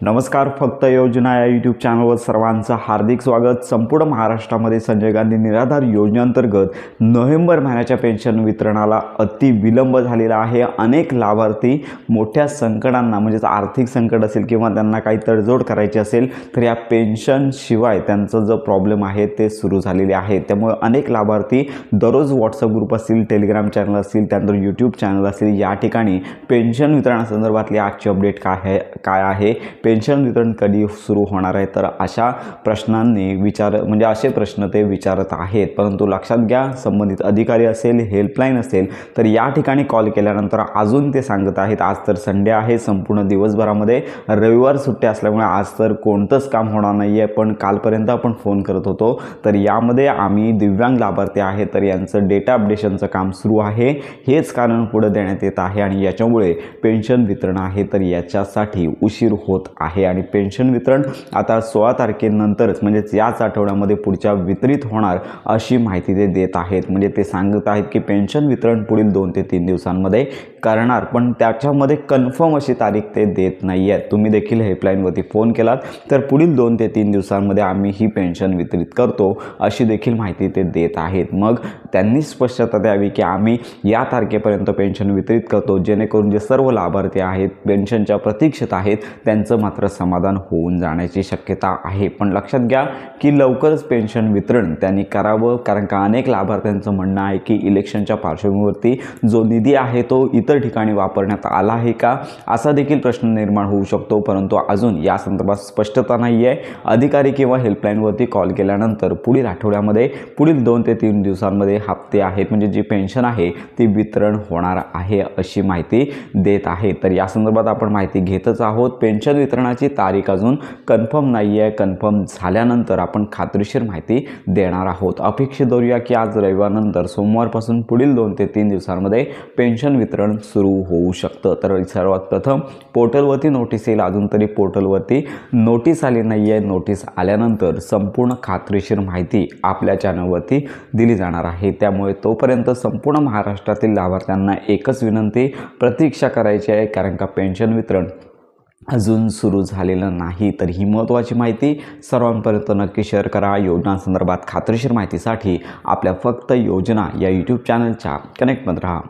नमस्कार. फक्त योजना या यूट्यूब चॅनलवर सर्वांचं हार्दिक स्वागत. संपूर्ण महाराष्ट्रामध्ये संजय गांधी निराधार योजनेअंतर्गत नोव्हेंबर महिन्याच्या पेन्शन वितरणाला अति विलंब झालेला आहे. अनेक लाभार्थी मोठ्या संकटांना म्हणजेच आर्थिक संकट असेल किंवा त्यांना काही तडजोड करायची असेल तर या पेन्शनशिवाय त्यांचं जो प्रॉब्लेम आहे ते सुरू झालेले आहे. त्यामुळे अनेक लाभार्थी दररोज व्हॉट्सअप ग्रुप असतील, टेलिग्राम चॅनल असतील, त्यानंतर यूट्यूब चॅनल असतील, या ठिकाणी पेन्शन वितरणासंदर्भातली आजची अपडेट काय आहे, पेन्शन वितरण कधी सुरू होणार आहे, तर अशा प्रश्नांनी असे प्रश्न ते विचारत आहेत. परंतु लक्षात घ्या, संबंधित अधिकारी असेल, हेल्पलाईन असेल तर या ठिकाणी कॉल केल्यानंतर अजून ते सांगत आहेत आज तर संडे आहे, संपूर्ण दिवसभरामध्ये रविवार सुट्टी असल्यामुळे आज तर कोणतंच काम होणार नाही आहे, पण कालपर्यंत आपण फोन करत होतो तर यामध्ये आम्ही दिव्यांग लाभार्थी आहेत तर यांचं डेटा अपडेशनचं काम सुरू आहे, हेच कारण पुढे देण्यात येत आहे आणि याच्यामुळे पेन्शन वितरण आहे तर याच्यासाठी उशीर होत आहे. आणि पेन्शन वितरण आता 16 तारखेनंतरच म्हणजेच याच आठवड्यामध्ये पुढच्या वितरित होणार अशी माहिती ते देत आहेत. म्हणजे ते सांगत आहेत की पेन्शन वितरण पुढील 2 ते 3 दिवसांमध्ये करणार, पण त्याच्यामध्ये कन्फर्म अशी तारीख ते देत नाही आहेत. तुम्ही देखील हेल्पलाईनवरती फोन केलात तर पुढील 2 ते 3 दिवसांमध्ये आम्ही ही पेन्शन वितरित करतो अशी देखील माहिती ते देत आहेत. मग त्यांनी स्पष्टता द्यावी की आम्ही या तारखेपर्यंत पेन्शन वितरित करतो, जेणेकरून जे सर्व लाभार्थी आहेत पेन्शनच्या प्रतीक्षेत आहेत त्यांचं मात्र समाधान होऊन जाण्याची शक्यता आहे. पण लक्षात घ्या की लवकरच पेन्शन वितरण त्यांनी करावं, कारण का अनेक लाभार्थ्यांचं म्हणणं आहे की इलेक्शनच्या पार्श्वभूमीवरती जो निधी आहे तो इतर ठिकाणी वापरण्यात आला आहे का, असा देखील प्रश्न निर्माण होऊ शकतो. परंतु अजून या संदर्भात स्पष्टता नाही आहे. अधिकारी किंवा हेल्पलाईनवरती कॉल केल्यानंतर पुढील आठवड्यामध्ये पुढील 2 ते 3 दिवसांमध्ये हप्ते आहेत म्हणजे जी पेन्शन आहे ती वितरण होणार आहे अशी माहिती देत आहे. तर या संदर्भात आपण माहिती घेतच आहोत. पेन्शन वितरणाची तारीख अजून कन्फर्म नाही आहे. कन्फर्म झाल्यानंतर आपण खात्रीशीर माहिती देणार आहोत. अपेक्षित धरूया की आज रविवारनंतर सोमवारपासून पुढील 2 ते 3 दिवसांमध्ये पेन्शन वितरण सुरू होऊ शकतं. तर सर्वात प्रथम पोर्टलवरती नोटीस येईल. अजून तरी पोर्टलवरती नोटीस आली नाही आहे. नोटीस आल्यानंतर संपूर्ण खात्रीशीर माहिती आपल्या चॅनलवरती दिली जाणार आहे. त्यामुळे तोपर्यंत संपूर्ण महाराष्ट्रातील लाभार्थ्यांना एकच विनंती, प्रतीक्षा करायची आहे, कारण का पेन्शन वितरण अजून सुरू झालेलं नाही. तर ही महत्त्वाची माहिती सर्वांपर्यंत नक्की शेअर करा. योजनांसंदर्भात खात्रीशीर माहितीसाठी आपल्या फक्त योजना या यूट्यूब चॅनलच्या कनेक्टमध्ये राहा.